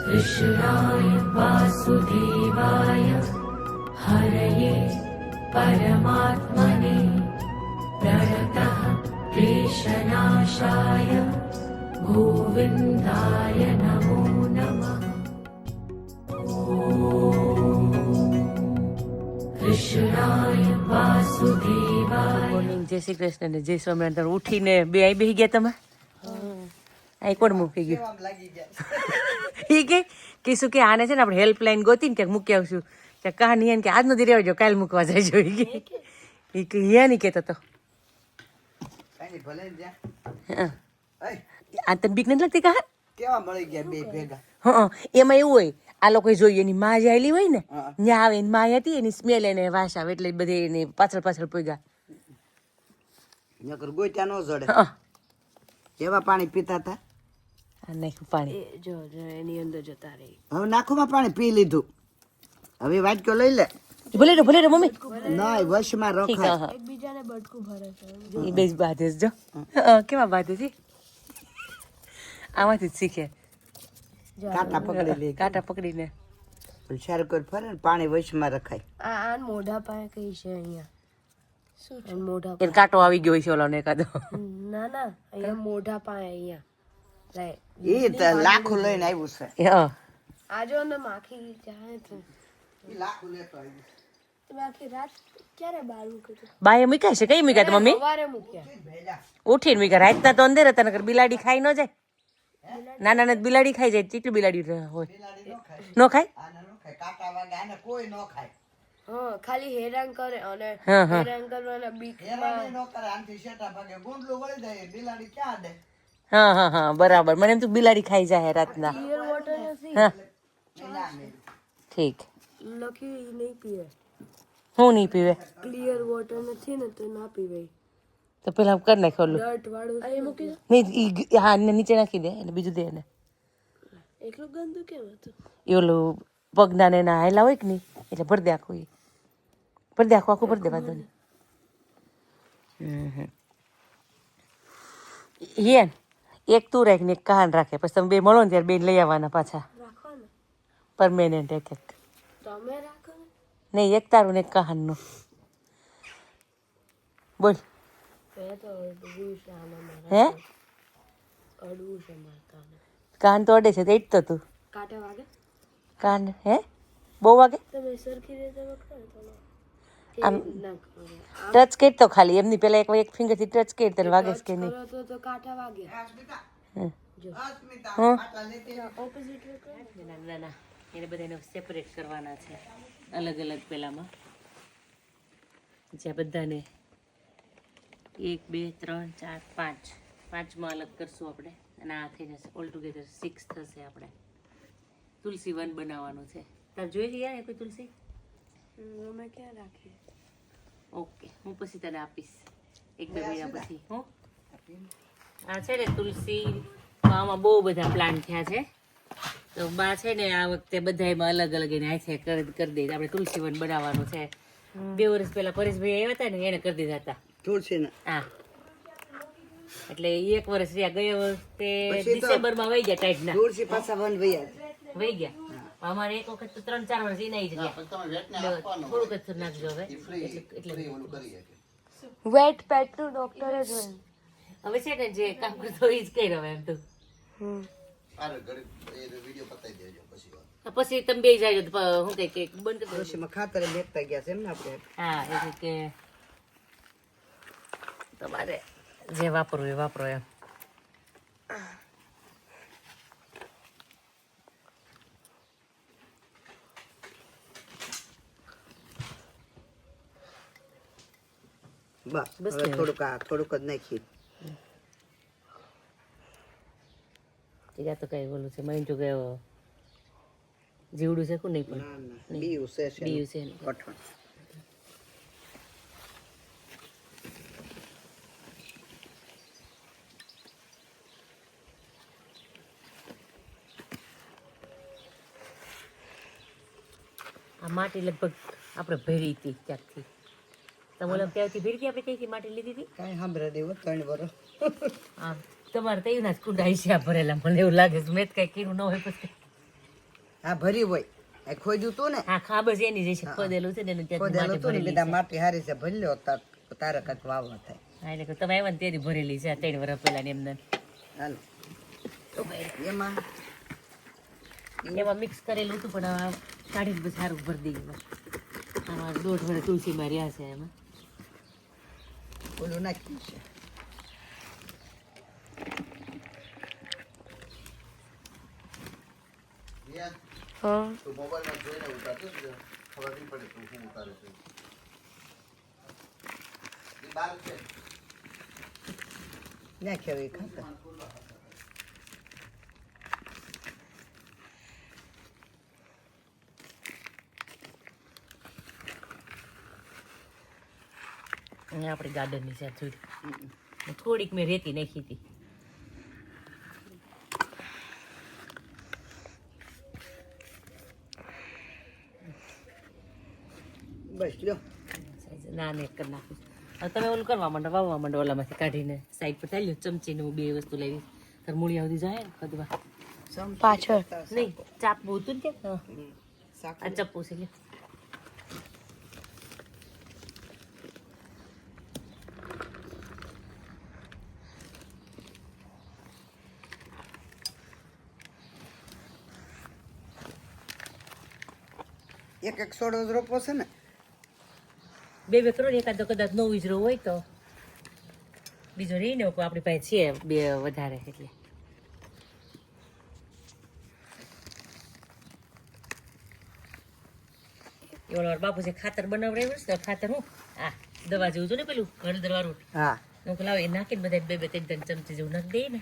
कृष्णाय वासुदेवाय हरये परमात्मने प्रणतः क्लेशनाशाय गोविन्दाय नमो नमः। कृष्णाय वासुदेवाय। મોર્નિંગ, જય શ્રી કૃષ્ણ ને જય સ્વામિનારાયણ. ઉઠીને બે આઈ બેહી ગયા તમે? અહીં કોણ મૂકી ગયું? એ કે શું કે આને છે ને આપણે હેલ્પલાઇન ગોતી ને ક્યાંક મૂકી આવશું. ત્યાં કહાની એને કે આજનો દી રહેવા જો, કાલ મૂકવા જાય જો. એ કે યા નહીં કહેતો તો. આ તને બીક નથી લાગતી કહા? કેવા મળી ગયા બે ભેગા? હા, એમાં એવું હોય આ લોકો જોઈએ એની માં જે આવેલી હોય ને ત્યાં આવે એની માં હતી એની સ્મેલ એને વાસ આવે એટલે બધી એની પાછળ પાછળ પોગ્યા. નકર ગોઈટા નો જડે. કેવા પાણી પીતા હતા? નાખ્યું પાણી જો એની અંદર જતા રહી. હવે નાખુમાં પાણી પી લીધું. હવે વાટકો લઈ લે. ભલે રે મમ્મી. ના વશમાં રખાય. એકબીજાને બટકું ભરે છે. એ બે જ બાંધે છે જો. કેવા બાંધે છે? આમાંથી જ શીખે. કાંટા પકડી લે. કાંટા પકડીને સારું કરી ફરે ને પાણી વશમાં રખાય. આ મોઢા પાસે કઈ છે અહીંયા? શું મોઢા એને કાંટો આવી ગયો હોય છે ઓલાને એકાદો. ના અહીંયા મોઢા પાસે અહીંયા એ તો લાખો લઈને આવ્યું છે. આજો ને માખી જાય છે. લાખો લેતો આવ્યું. તમે આખી રાત ક્યારે બહાર મૂક્યું? બાએ મૂક્યા છે? કઈ મૂક્યા તો મમ્મી? સવારે મૂક્યા. ઉઠીને મૂક્યા. રાતના તો અંદર હતા નકર બિલાડી ખાઈ ન જાય. નાના બિલાડી ખાઈ જાય. ચીટલી બિલાડી હોય ન ખાય. કાંટા વાગે આને કોઈ નો ખાય. હા, ખાલી હેરાન કરે અને હા. હેરાન કરવાના બીક હેરાન નો કરે. આનથી શેટા ભાગે ગુંડલું વળી જાય. બિલાડી ક્યાં દે? હા બરાબર. મને એમ તો બિલાડી ખાઈ જાય રાતના. ક્લિયર વોટર નથી. હા ઠીક. લખી નહીં પીવે. હું નહીં પીવે ક્લિયર વોટર નથી ને તો ના પીવાય. તો પેલા કરી નાખ ઓલું. ડર્ટ વાળું અહીં મૂકી દો. નહીં હા એને નીચે નાખી દે અને બીજું દે એને. એટલું ગંદુ કેમ હતું? એ ઓલું પગના ને એના હાયલા હોય કે નહીં એટલે ભરી દે આખું. ભરી દે આખું ભરી દે વાંધો નહીં. હિયન એક તું રાખ ને એક કહાન રાખે પછી તમે બે મળો ને ત્યારે બેન લઈ આવવાના પાછા રાખો ને. પરમેનન્ટ એક તમે રાખો ને. નહીં એક તારું ને એક કહાનનું બોલ. મેં તો અડવું છે આમાં. હે અડવું છે મારતા. કાન તો અડે છે તો ઈટ તો તું કાંટા વાગે? કાન હે બહુ વાગે. તમે સરખી રીતે વખતો તો આમ ટચ કેટ તો ખાલી એમની પેલા એક ફિંગર થી ટચ કેટ તને વાગે છે કે નહીં? તો કાંટા વાગે. ઓપોઝિટ ના એને બધાને સેપરેટ કરવાના છે અલગ અલગ પેલામાં. જ્યાં બધાને 1 2 3 4 5 અલગ કરશું આપણે અને આ થઈ જશે ઓલ ટુગેધર 6 થશે. આપણે તુલસી વન બનાવવાનું છે. તાર જોઈ લઈએ યાર કોઈ તુલસી? અમે ક્યાં રાખીએ? ઓકે હું પછી તને આપીશ 1 2 મહિના પછી. હું આ છે ને તુલસી આમાં બહુ બધા પ્લાન્ટ થયા છે તો બા છે ને આ વખતે બધામાં અલગ અલગ એને હાથે કરી દે. આપણે તુલસી વન બનાવવાનું છે. 2 વર્ષ પહેલા પરેશભાઈ આવ્યા હતા ને એને કરી દીધા હતા તુલસી ને. હા એટલે 1 વર્ષ રહ્યા. ગયા વખતે ડિસેમ્બરમાં વહી ગયા ટાઈટ ના તુલસી પાછા વન વહી ગયા. અમારે એક વખત તો 3-4 વર્ષ એના જ ગયા. થોડુંક જ નાખજો હવે એટલે વેટ પેટ નું ડોક્ટર જ હોય. હવે છે ને જે કામ કરતો હોય જ કઈ રહ્યો એમ તો. પછી તમે બે જાય હું કઈ કે બંધ કરી દો. તુલસીમાં ખાતર મેકતા ગયા છે એમ ને આપણે. હા એટલે કે તમારે જે વાપરવું એ વાપરો એમ. બસ હવે થોડુંક જ નાખી. તો કઈ બોલું છે માઇન્ડ તો ગયો જીવડું છે કોણ નહીં પણ બીયું છે કઠણ. આ માટી લગભગ આપણે ભરી હતી ક્યાંકથી. તમે ઓલા ત્યાંથી ભરી હતી આપણે ક્યાંથી માટી લીધી હતી? કાંઈ સાંભળે દેવો 3 વર્ષ. હા તમારે તો એના જ કુંડાઈ છે આ ભરેલા. મને એવું લાગે છે મેં કઈ કીધું ન હોય પછી આ ભરી હોય આ ખોદ્યું તું ને હા ખાબ જ એની જે છે ખોદેલું છે ને એનું ત્યાંથી ખોદેલું માટી તું ને ભરેલી બધા છે. માટી હારી છે ભરી લ્યો તારે કાંઈક વાવવા થાય હા, એટલે તમે આવ્યા ને તેથી ભરેલી છે આ 3 વર્ષ પહેલા ની એમને હાલો એમાં એમાં મિક્સ કરેલું હતું પણ આ કાઢીને પછી સારું ભરી દઈએ આમાં 1.5 વર્ષ તુલસીમાં રહ્યા છે એમાં ઓલું નાખ્યું છે હા નાખ્યો એ ખાતર અને આપણી ગાર્ડનની છે થોડી થોડીક મેં રેતી નાખી હતી બસ લ્યો ના ને કરી નાખું હવે તમે ઓલું કરવા માંડો વાવવા માંડો ઓલામાંથી કાઢીને સાઈડ પર ચાલ્યો ચમચીને હું 2 વસ્તુ લાવી તાર મૂળિયા સુધી જાય ને કદવા પાછળ નહીં ચાપવું હતું ને કે શાક આ ચપ્પુ છે લે એક સોડો જ રોપો છે ને 2 કરો ને એકાદો કદાચ નો ઉજરો હોય તો બીજો રહીને આપણી પાસે છે 2 વધારે એટલે એવડો વાર બાપુ છે ખાતર બનાવડાવ્યું છે તો ખાતર હું આ દવા જેવું છું ને પેલું હળદર વાળું હા હું લાવ એ નાખીને બધા 2-3 ચમચી જેવું નાખી દઈએ ને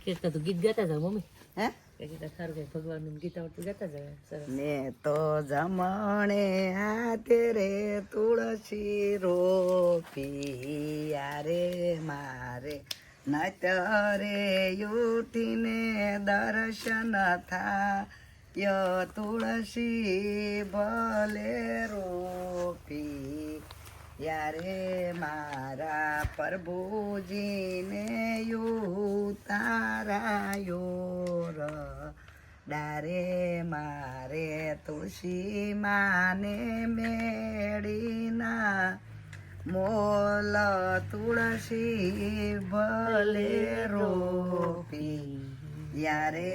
કીર્તન તો ગીત ગાતા જાવ મમ્મી હે કીધું સારું કે ભગવાનનું ગીત આવડતું ગાતા જાવ સરસ ને તો જમણે હાથે રે તુલસી રોપી યારે મારે નતરે ઉઠીને દર્શન થાય તુલસી ભલે રોપી યારે મારા પ્રભુજીને ઉતારાયો ડારે મારે તુલસી માને મેળીના મોલ તુલસી ભલે રોપી યારે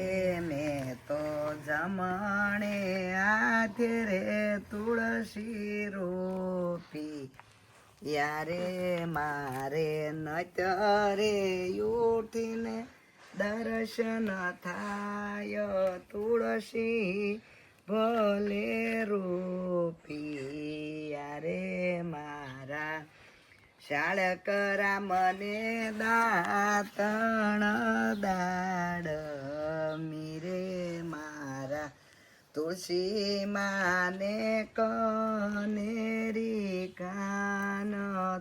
મેં તો જમણે હાથે રે તુલસી રોપી યારે મારે નતરે ઉઠીને દર્શન થાય તુલસી ભલે રોપી યારે મારા શાળકરા મને દાતણ દાડ મીરે મારા તુલસી માને કનેરી કાન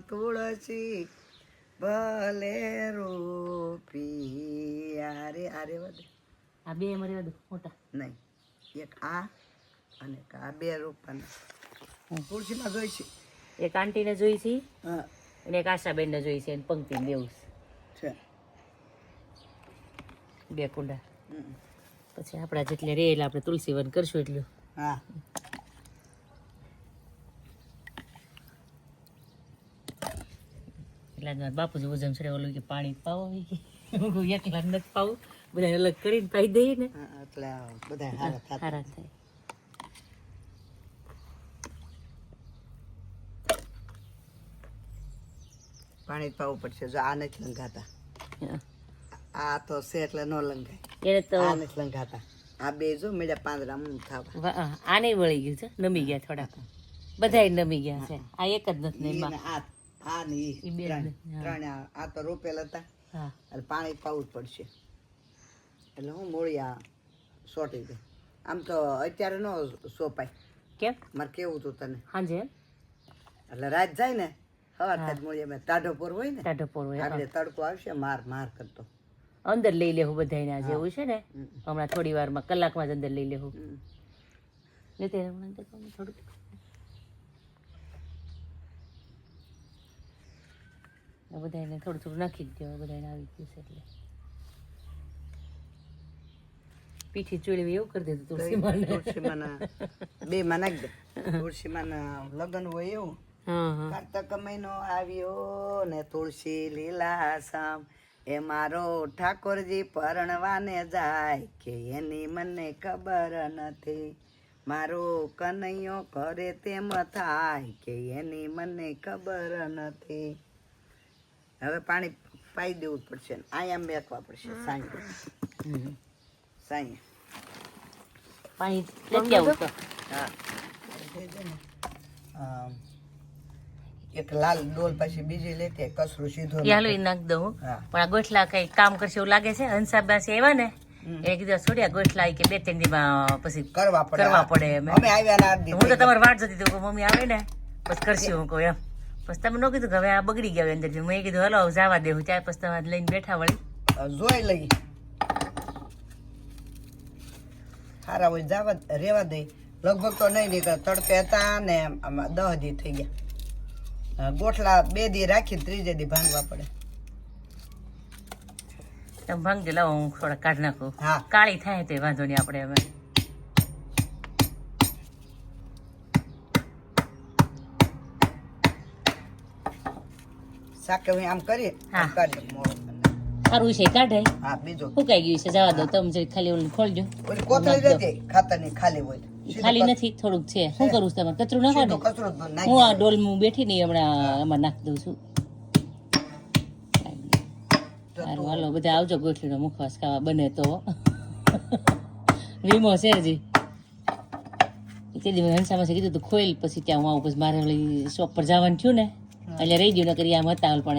તુલસી ભલે રોપી આરે આરે વધે આ 2 મરી વધુ મોટા નહીં એક આ અને એક આ 2 રોપવાના તુલસીમાં જોઈ છે એક આંટીને જોઈ છે હા અને એક આશાબેનને જોઈ છે અને પંક્તિને દેવું છે છે 2 કુંડા હમ. પછી આપણા જેટલે રે એટલે આપણે તુલસી વન કરશું એટલું હા એટલે બાપુજી વજન છે ઓલું કે પાણી પાવો હું એકલા નથી પાવું બધા અલગ કરીને પાઈ દઈએ ને હા, એટલે આ બધા હારા થતા સારા થાય પાણી જ પાવું પડશે જો આ નથી લંઘાતા હા. આ તો છે એટલે ન લંઘાય એને તો આ નથી લંઘાતા આ 2 જો મેળા પાંદડા થવા આને વળી ગયું છે નમી ગયા થોડાક બધાય નમી ગયા છે આ એક જ નથી ને ઈ એમાં ને આ ને ઈ ઈ બે ત્રણ ને, હા. ત્રણે આ તો રોપેલ હતા હા એટલે પાણી પાવું જ પડશે એટલે હું મૂળિયા સોટી દે આમ તો અત્યારે ન સોપાય કેમ મારે કેવું હતું તને સાંજે એમ એટલે રાત જાય ને સવાર થાય મૂળિયા ટાઢો પોર હોય ને ટાઢો પોર હોય આપણે તડકો આવશે માર કરતો અંદર લઈ લેવું બધાને આજે એવું છે ને હમણાં થોડી વારમાં કલાકમાં જ અંદર લઈ લેવું થોડુંક બધાને થોડું થોડું નાખી જ દેવું બધાને આવી ગયું છે એટલે પીઠી ચોળવી એવું કરી દીધું તુલસીમાં 2 માં નાખ દે તુલસીમાં લગ્ન હોય એવું કાર્તક મહિનો આવ્યો ને તુલસી લીલાસમ એ મારો ઠાકોરજી પરણવાને જાય કે એની મને ખબર નથી મારો કનૈયો કરે તેમ થાય કે એની મને ખબર નથી હવે પાણી પાઈ દેવું પડશે આયા મેકવા પડશે સાંઈ પાણી લેતી આવું તો એક લાલ ડોલ પછી બીજી લેતી કસરું સીધો ચાલો એ નાખ દઉં પણ આ ગોઠલા કઈ કામ કરશે એવું લાગે છે હંસાબા છે એવા ને એને કીધું છોડ્યા ગોઠલા કે 2-3 દીમાં પછી કરવા પડે અમે આવ્યા હું તો તમારી વાટ જોતી હતી મમ્મી આવે ને પછી કરશું હું કહું એમ પછી તમે ન કીધું કે હવે આ બગડી ગયા અંદર મેં કીધું હલો જવા દેવું ચાય પછી તમે લઈને બેઠા વળી જોઈ લઈ સારા હોય જવા રેવા દઈ લગભગ તો નહીં નીકળે તડકે હતા ને 10 દી થઈ ગયા ગોઠલા 2 દી રાખી 3 દી ભાંગવા પડે તમે ભાંગજો લાવો હું થોડા કાઢ નાખું હા કાળી થાય તો વાંધો નહીં આપણે હવે સાકે હું આમ કરી કાઢી સારું છે કાઢે હા બીજો ફૂકાઈ ગયું છે જવા દો તમે જરી ખાલી ઓલું ખોલજો ઓલી કોથળી દેતી ખાતરની ખાલી હોય ખાલી નથી થોડુંક છે શું કરું તમે કચરું નાખો ને કચરો હું આ ડોલ માં બેઠી નહીં હમણાં એમાં નાખી દઉં છું સારું હાલો બધા આવજો ગોઠલીનો મુખવાસ ખાવા બને તો વીમો છે હજી તે દી હંસામાં કીધું તું ખોઈલ પછી ત્યાં હું આવું પછી મારે ઓલી શોપ પર જવાનું થયું ને એટલે રહી ગયું નકર આમ હતા પણ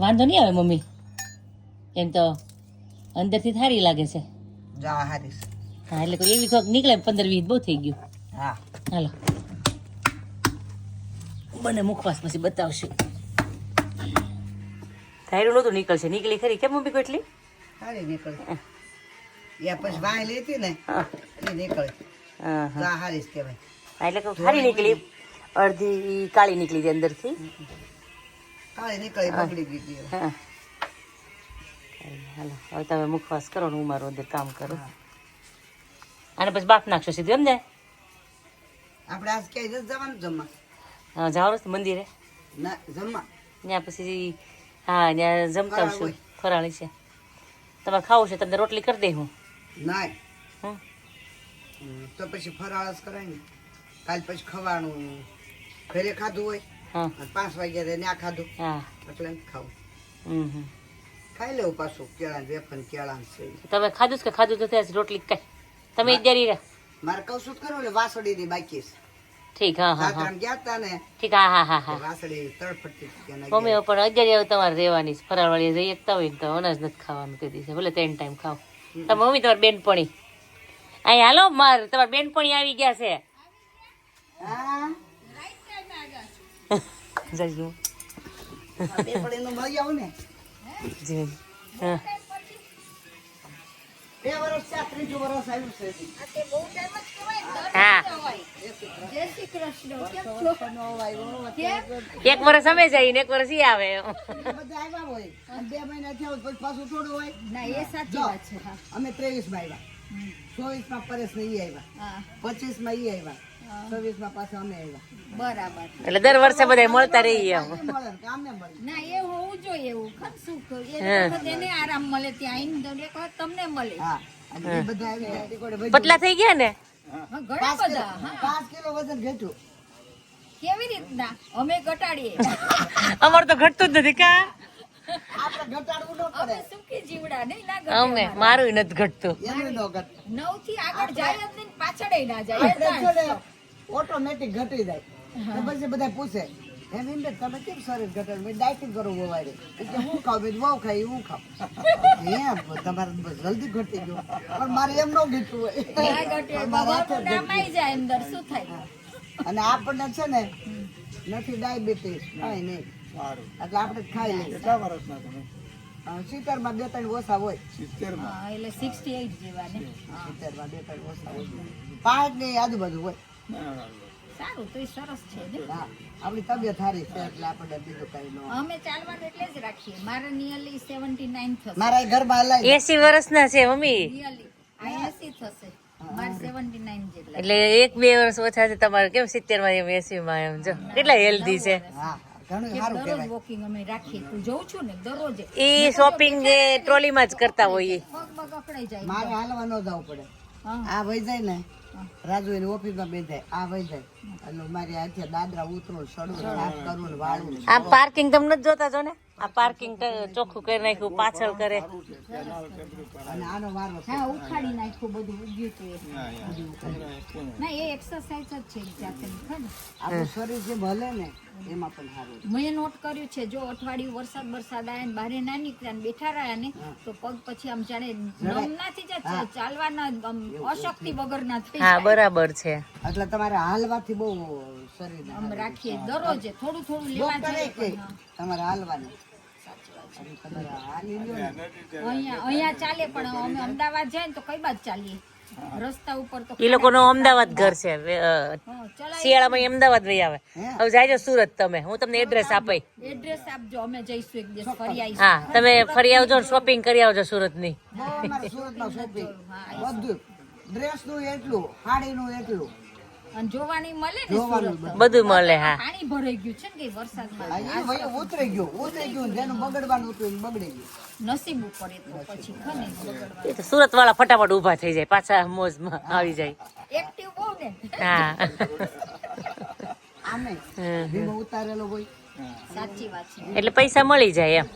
વાંધો નહીં આવે મમ્મી એમ તો અંદરથી સારી લાગે છે હા એટલે કોઈ એવી કોક નીકળે 15-20 બહુ થઈ ગયું હાલો બને મુખવાસ પછી બતાવશું થાયરું નહોતું નીકળશે નીકળી ખરી કેમ મમ્મી કેટલી સારી નીકળી યા પછી વાય લેતી ને એ નીકળે હારીસ કહેવાય એટલે કે ખારી નીકળી અડધી કાળી નીકળી હતી અંદરથી કાળી નીકળી બગડી ગઈ હાલો હવે તમે મુખવાસ કરો ને હું મારું અંદર કામ કરું અને પછી બાફ નાખશો સીધું એમ ને આપણે આજ ક્યાંય જવાનું જમવા હા જવાનું છે મંદિરે ના જમવા ત્યાં પછી હા ત્યાં જમતા આવશું ફરાળી છે તમારે ખાવું છે તમને રોટલી કરી દે હું ના તો પછી ફરાળ જ કરાય ને કાલ પછી ખવાનું ઘરે ખાધું હોય 5 વાગ્યા ત્યાં ખાધું એટલે ખાવું ખાઈ લેવું પાછું કેળા વેફર કેળા તમે ખાધું કે ખાધું તો ત્યાં રોટલી કઈ તમે એક જરી મારે કહું શું કરો એટલે વાસળી ની બાકી છે ઠીક હા ગયા તા ને ઠીક હા વાસળી તડફડતી મમ્મી પણ અત્યારે તમારે રહેવાની ફરાળ વાળી જઈ એકતા હોય ને તો અનાજ નથી ખાવાનું કહી દીધું ભલે 3 ટાઈમ ખાવ તમે મમ્મી તમારી બેનપણી અહીં હાલો માર તમારી બેનપણી આવી ગયા છે મળી આવું ને 2 વર્ષ 3 વર્ષ આવ્યું છે હા 1 વર્ષ અમે જઈએ ને 1 વર્ષ ઈ આવે બધા આવ્યા હોય 2 મહિના થયા પછી પાછું થોડું હોય ના એ સાચી વાત છે અમે 23 માં આવ્યા 24 માં પરેશ ને ઈ આવ્યા 25 માં ઈ આવ્યા 26 માં પાછા અમે આવ્યા બરાબર એટલે દર વર્ષે બધા મળતા રહીએ ના એ હોવું જોઈએ એવું ખરું એને આરામ મળે ત્યાં એક વાર તમને મળે પતલા થઈ ગયા ને ઘણા બધા 5 કિલો વજન ઘટ્યું કેવી રીતના અમે ઘટાડીએ અમાર તો ઘટતું જ નથી કા આપણે ઘટાડવું ન પડે સુખી જીવડા નહીં ના અમે મારું નથી ઘટતું 9 થી આગળ જાય જ નહીં પાછળ ના જાય ઓટોમેટિક ઘટી જાય તો પછી બધા પૂછે એમ તમે કેમ શરીર ઘટાડ મેં ડાયટિંગ કરો બોવાડે એટલે હું ખાવ મેં બહુ ખાઈ હું ખાવ એમ તમારે જલ્દી ઘટી ગયું પણ મારે એમ ન ઘટ્યું હોય જાય અંદર શું થાય અને આપણને છે ને નથી ડાયાબિટીસ કાંઈ નહીં એટલે આપણે જ ખાઈ લઈએ. કેટલા વર્ષના તમે? 70 માં 2-3 ઓછા હોય. 70 માં. હા, એટલે 68 જેવા ને 70 માં 2-3 ઓછા હોય. 5 ની આજુબાજુ હોય. સારું તો સરસ છે ને. હા, આપણી તબિયત સારી છે એટલે આપણે બીજું કઈ ન. અમે ચાલવાનું એટલે જ રાખીએ. મારે નિયરલી 79 થશે. મારા ઘરમાં હલાય 80 વર્ષના છે મમ્મી, નિયરલી આ 80 થશે. મારે 79 જેટલા. એટલે 1-2 વર્ષ ઓછા છે તમારે. કેમ 70 માં એમ 80 માં એમ? જો કેટલા હેલ્ધી છે. હા, ઘણું કે સારું દરરોજ કહેવાય. વોકિંગ અમે રાખીએ. તું જોઉં છું ને દરરોજ એ શોપિંગ ટ્રોલીમાં જ કરતા હોઈએ. પગ અકળાઈ જાય. મારે હાલવા ન જવું પડે. હા. આ વહી જાય ને રાજુ એની ઓફિસમાં બે જાય, આ વહી જાય એટલે મારી હાથે દાદરા ઉતરું, સડું, સાફ કરવું ને વાળવું. આ પાર્કિંગ તમને જ જોતા છો ને? આ પાર્કિંગ ચોખ્ખું કરી નાખ્યું, પાછળ કરે. અને આનો વારો છે. હા, ઉખાડી નાખ્યું બધું ઉગ્યું હતું એ. ના એ એક્સરસાઇઝ જ છે એક જાતની ખરી. આપણું શરીર જે ભલે ને એમાં પણ સારું. મેં નોટ કર્યું છે જો અઠવાડિયું વરસાદ આવ્યા ને બારે ના નીકળ્યા ને બેઠા રહ્યા ને તો પગ પછી આમ જાણે નમ ના થઈ જાય, ચાલવાના આમ અશક્તિ વગર ના થઈ હા જાય. બરાબર છે. એટલે તમારે હાલવાથી બહુ શરીર આમ રાખીએ દરરોજ થોડું થોડું લેવા કરે જઈએ. કે તમારે હાલવાની. અને તમારે હાલી લ્યો ને. અહીંયા ચાલે પણ અમે અમદાવાદ જાય ને તો કઈ બાજુ ચાલીએ રસ્તા ઉપર તો એ લોકોનો અમદાવાદ ઘર છે. ચલાય. શિયાળામાં અમદાવાદ વહી આવે. હવે જાયજો સુરત તમે, હું તમને એડ્રેસ આપી. એડ્રેસ આપજો અમે જઈશું એક દિવસ ફરી આવીશું. હા તમે ફરી આવજો, શોપિંગ કરી આવજો સુરતની. બહુ અમારે સુરતમાં shopping. બધું ડ્રેસનું એટલું, સાડીનું એટલું. અને જોવાની મળે ને જોવાનું સુરત. બધું મળે. હા પાણી ભરાઈ ગયું છે ને કે વરસાદમાં આ એ ભાઈ ઉતરી ગયું જેનું બગડવાનું હતું એને બગડી ગયું. નસીબ ઉપર એ તો પછી ખને બગડવા. એ તો સુરત વાળા ફટાફટ ઊભા થઈ જાય, પાછા મોજમાં આવી જાય. એક્ટિવ બહુ ને. હા આમે વીમો ઉતારેલો હોય. સાચી વાત છે. એટલે પૈસા મળી જાય એમ.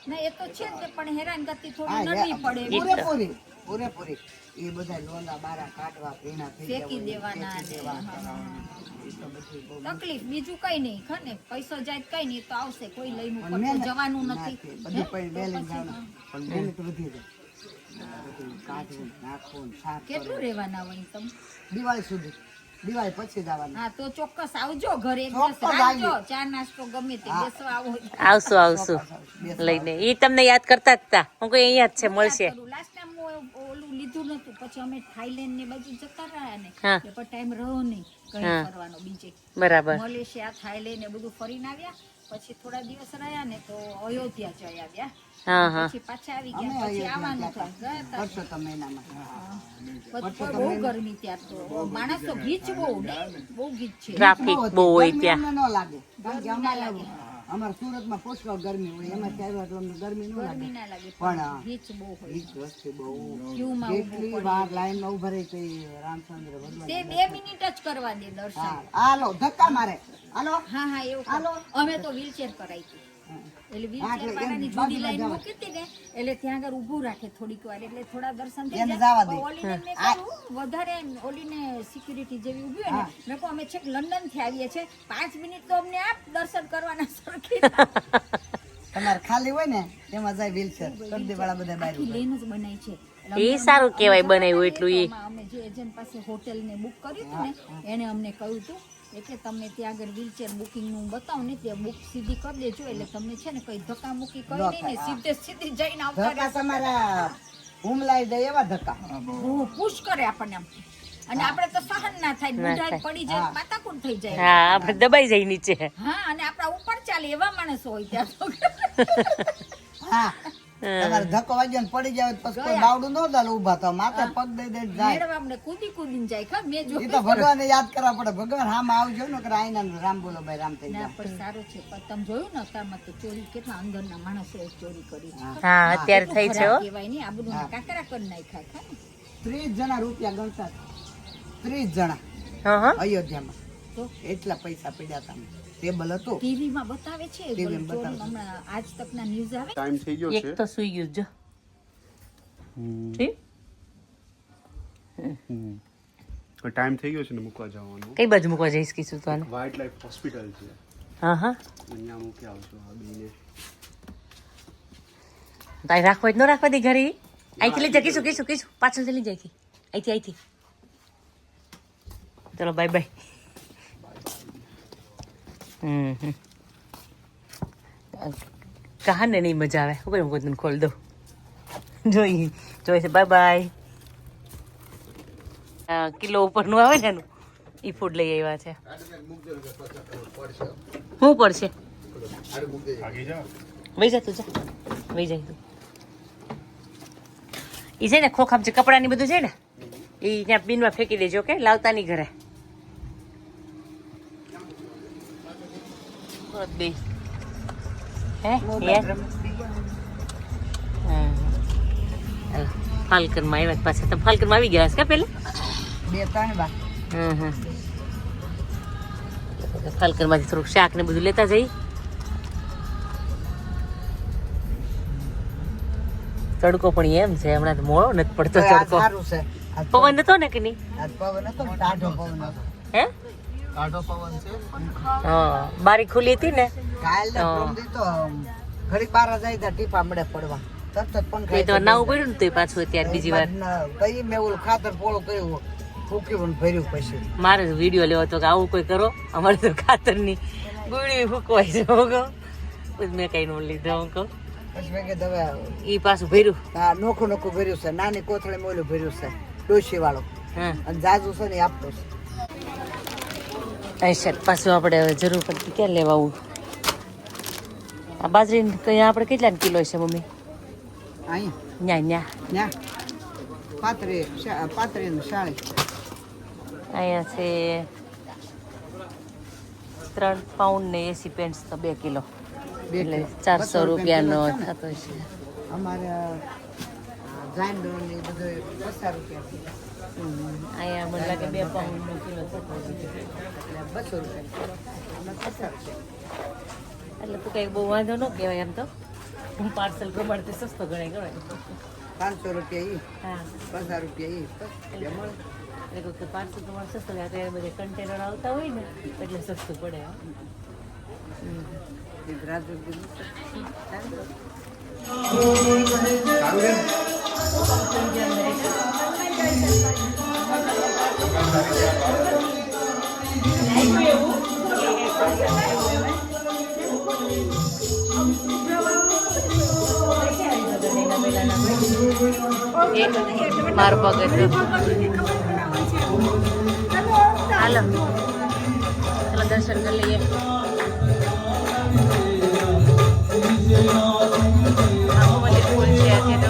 ના એ તો છે જ તે પણ હેરાનગતિ હા, થોડી નડવી પડે. પૂરેપૂરી એ બધા લોલા બારા કાઢવા ભીના થઈ ફેંકી દેવાના ને. તકલીફ બીજું કઈ નહીં ખને પૈસો જાય તો કઈ નહીં તો આવશે કોઈ લઈને ઉપર તો જવાનું નથી. બધું પણ બેલેન્સ આવે પણ મહેનત વધી જાય. બધું કાઢવું નાખવું સાફ કેટલું રહેવાના હોય તમે? દિવાળી સુધી, દિવાળી પછી જ આવવાનું. હા તો ચોક્કસ આવજો ઘરે એક દિવસ ચોક્કસ રાખજો આવીએ. ચા નાસ્તો ગમે તે બેસવા આવો. આવશું આવશું લઈને. ઈ તમને યાદ કરતા જ હતા. હું કઈ અહીંયા જ છે, મળશે. લાસ્ટ ટાઈમ ઓલું લીધું નતું પછી અમે થાઈલેન્ડ ને બાજુ જતા રહ્યા ને હા. એટલે ટાઈમ રહ્યો નહીં કઈ હા. ફરવાનો બીજે. બરાબર. મલેશિયા થાઈલેન્ડ ને બધું ફરીને આવ્યા પછી થોડા દિવસ રહ્યા ને તો અયોધ્યા જઈ આવ્યા. હા હા પછી પાછા આવી ગયા પછી આવવાનું થાય ગયા તા. પરસોત્તમ મહિનામાં. પછી બહુ ગરમી ત્યાં તો માણસો ગીચ બહુ ને બહુ ગીચ છે. ટ્રાફિક બહુ હોય ગરમી ત્યાં. અમને ન લાગે કારણ કે અમારે સુરતમાં પુષ્કળ ગરમી હોય એમાંથી આવ્યા એટલે અમને ગરમી ન લાગે. ગરમી ના લાગે પણ પણ ગીચ બહુ હોય. ઈ જ વસ્તુ બહુ ક્યુમાં ઊભું કેટલી વાર લાઈનમાં ઉભા રહી તો રામચંદ્ર ભગવાન. તે 2 મિનિટ જ કરવા દે દર્શન. હા, હાલો ધક્કા મારે હાલો. હા હા એવું હાલો. કરો. અમે તો વ્હીલચેર કરાવી હતી. એટલે વ્હીલચેર વાળાની જુદી લાઈન મૂકી હતી ને એટલે ત્યાં આગળ ઊભું રાખે થોડીક વાર એટલે થોડા દર્શન થઈ એને જાય. જવા દે. પણ ઓલીને મેં કહ્યું, વધારે ઓલીને સિક્યુરિટી જેવી ઊભી હોય ને મેં કહું અમે છેક લંડન થી આવીએ છીએ 5 મિનિટ તો અમને આપ દર્શન કરવાના સરખી તમારે ખાલી હોય ને એમાં જાય વ્હીલચેર કરદી વાળા બધા બહાર આખી લેન જ બનાવી છે. એ સારું કેવાય બનાવ્યું એટલું. એ અમે જે એજન્ટ પાસે હોટેલ ને બુક કર્યું હતું ને એને અમને કહ્યું હતું એટલે તમને ત્યાં આગળ વ્હીલચેર બુકિંગ નું બતાવો ને તે બુક સીધી કરી દેજો એટલે તમને છે ને કઈ ધક્કા મૂકી કરી નહીં ને સીધે સીધી જઈને આવતા ધક્કા તમારા હુમલાઈ જાય એવા ધક્કા. બહુ પુશ કરે આપણને આમ. અને આપણે તો સહન ના થાય બુઢાઈ પડી જાય માથાકૂટ થઈ જાય. હા આપણે દબાઈ જાય નીચે. હા અને આપણા ઉપર ચાલે એવા માણસો હોય ત્યાં તો. હા, તમારે ધક્કો વાગ્યો ને પડી જાય તો પછી કોઈ બાવડું ન ચાલે ઊભા તો માથે પગ દઈ દઈ જાય. મેડમ અમને કૂદી કૂદીને જાય ખા મેં એ જોયું. તો ભગવાનને યાદ કરવા પડે. ભગવાન હામ આવજો ને કે આઈના રામ બોલો ભાઈ રામ થઈ ના જાય. પણ સારું છે પણ તમે જોયું ને અત્યારમાં તો ચોરી કેટલા અંદરના માણસો ચોરી કરી છે. હા અત્યારે થઈ છે. હો કહેવાય નહીં આ બધું કાકરા કરી નાખ્યા ખા ને. 30 જણા રૂપિયા ગણતા 30 જણા હા હા અયોધ્યામાં તો એટલા પૈસા પડ્યા હતા. ટેબલ હતું. ટીવી માં બતાવે છે TV માં ચોરી બતાવે. હમણાં આજ તક ના ન્યૂઝ આવે. ટાઈમ થઈ ગયો એક છે. તો સુઈ ગયું જો. ટાઈમ થઈ ગયો છે ને મૂકવા જવાનો. કઈ બાજુ મૂકવા જઈશ કીધું તો આને? વાઇલ્ડ લાઈફ હોસ્પિટલ છે, હા હા અહીંયા મૂકી આવશો આ બેને. તાઈ રાખવા જ ન રાખવા દે ઘરે. અહીંથી લઈ જા. કીશું પાછળથી લઈ જાય. અહીંથી ચલો બાય બાય. કહાને નહીં મજા આવે ખબર હું કોઈ ખોલ દઉં જોઈ છે બાય બાય કિલો ઉપરનું આવે ને એનું એ ફૂડ લઈ આવ્યા છે શું પડશે વહી જા તું જા વહી જાય તું એ છે ને ખોખામ છે કપડાની બધું છે ને એ ત્યાં બીનમાં ફેંકી દેજો કે લાવતા નહીં ઘરે ફાલ્કનમાં આવ્યા પાછા તમે ફાલ્કનમાં આવી ગયા છે પેલા 2-3 વાર ફાલ્કનમાંથી થોડુંક શાક ને બધું લેતા જઈ તડકો પણ એમ છે હમણાં તો મોડો નથી પડતો તડકો સારું છે પવન હતો ને કે નહીં આજ પવન હતો ટાઢો પવન હતો હે ટાઢો પવન છે હા બારી ખુલી હતી ને કાલ તો ઘડી બાર જાય તો ટીપા મળે પડવા તરત એ પંખા તો નાવું પડ્યું ને તો પાછું અત્યારે બીજી વાર કઈ મેં ઓલું ખાતર પોળું કર્યું ફૂક્યું ભર્યું પછી મારે વિડીયો લેવો હતો કે આવું કોઈ કરો અમારે તો ખાતરની ગુડી ફૂકવાય છે હું કહું પછી મેં કઈ નો લીધો હું કહું પછી મેં કીધું હવે એ પાછું ભર્યું હા નોખું નોખું ભર્યું છે નાની કોથળી મોલું ભર્યું છે ડોશી વાળો હા અને જાજુ છે ને એ આપતો છે અહીં શર્ટ પાછું આપણે હવે જરૂર પડતી ક્યાં લેવા આવું આ બાજરી કઈ આપણે કેટલા કિલો છે મમ્મી અહીં ન્યા ન્યા ન્યા પાતરી ને શાળી અહીંયા છે 3 પાઉન્ડ ને 80 પેન્ટ્સ તો 2 કિલો એટલે 400 રૂપિયાનો થતો છે અમારે જાંડો ને બધું 50 રૂપિયા અહીંયા મને લાગે 2 પાઉન્ડનો કિલો થતો છે એટલે 200 રૂપિયા 50 રૂપિયા એટલે તું કંઈ બહુ વાંધો ન કહેવાય એમ તો હું પાર્સલ પ્રમાણે સસ્તો ગણાય ગણાય 500 રૂપિયા ઈ હા 50 રૂપિયા ઈ મળે એક વખતે પાર્સલ પ્રમાણે સસ્તો ગયા ત્યારે બધે કન્ટેનર આવતા હોય ને એટલે સસ્તું પડે રાજુ મારું પગથિયું હાલો ચાલો દર્શન કરી લઈએ આખું મંદિર ફૂલ છે અત્યારે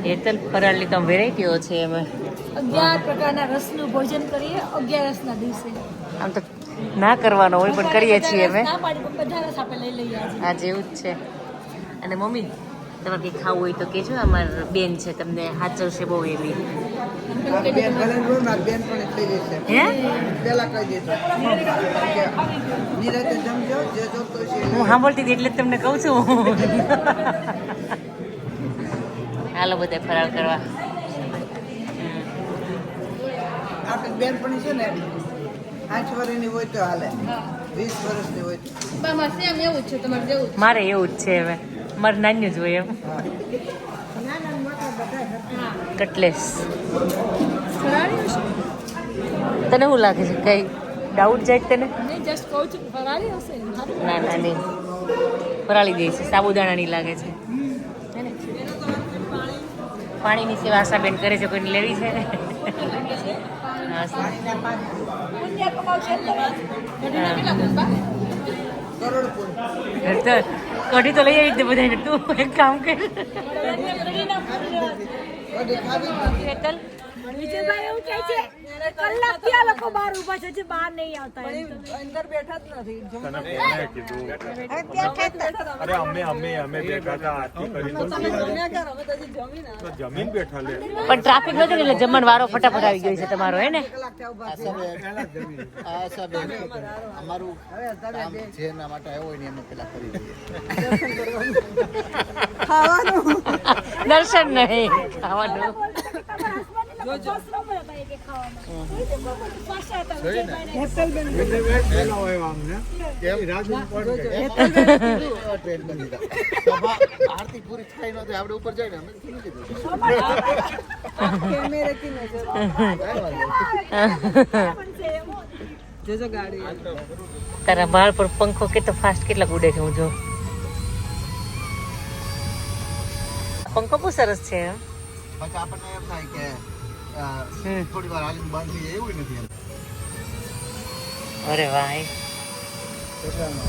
હેતલ ફરાળની તો વેરાયટીઓ છે એમાં 11 પ્રકારના રસનું ભોજન કરીએ 11 રસના દિવસે આમ તો ના કરવાનો હોય પણ કરીએ છીએ અમે ના પાડી પણ બધા રસ આપણે લઈ લઈએ આજે. આજે એવું જ છે. અને મમ્મી તમારે કંઈ ખાવું હોય તો કહેજો, અમારી બેન છે તમને હાચવશે બહુ એવી. બેન ભલે રોજ મારી બેન પણ એટલી જ છે. હે પેલા કહી દીધું નિરાતે જમજો જે જોતો છે એ હું સાંભળતી હતી એટલે જ તમને કહું છું. હાલો બધા ફરાળ કરવા. આપણી બેન પણ છે ને 8 વર્ષની હોય તો હાલે, 20 વર્ષની હોય તો. મારે એવું જ છે હવે, મારે નાનું જ હોય એમ. કટલેસ તને શું લાગે છે, કઈ ડાઉટ જાય તને? ના ના નહીં, ફરાળી દે છે. સાબુદાણા નહીં લાગે છે. પાણીની સેવા આશાબેન કરે છે, કોઈને લેવી છે ને? કઢી તો લઈ આવી દે બધાને. તું એક કામ કર, વિજયભાઈ એવું કહે છે કલાક થયા લોકો બહાર ઊભા છે, હજી બહાર નહીં આવતા એમ. અંદર બેઠા જ નથી. અરે અમે બેઠા હતા આરતી કરી તો જમીન બેઠા લે. પણ ટ્રાફિક નથી ને એટલે જમણ વારો ફટાફટ આવી ગયો છે તમારો, હે ને? અમારું કામ છે એના માટે આવ્યો હોય ને અમે પેલા કરી દઈએ. દર્શન નહીં, ખાવાનું. ટ્રેન બની સભા આરતી પૂરી થાય ન થાય આપણે ઉપર જાય ને અમે ખીલી દીધું. તારા વાળ પર પંખો કેટલો ફાસ્ટ કેટલા ઉડે છે હું જો. પંખો બહુ સરસ છે. પછી આપણને એમ થાય કે થોડી વાર હાલીને બંધ થઈ જાય એવું નથી એમ. અરે વાહ. કેટલાનો?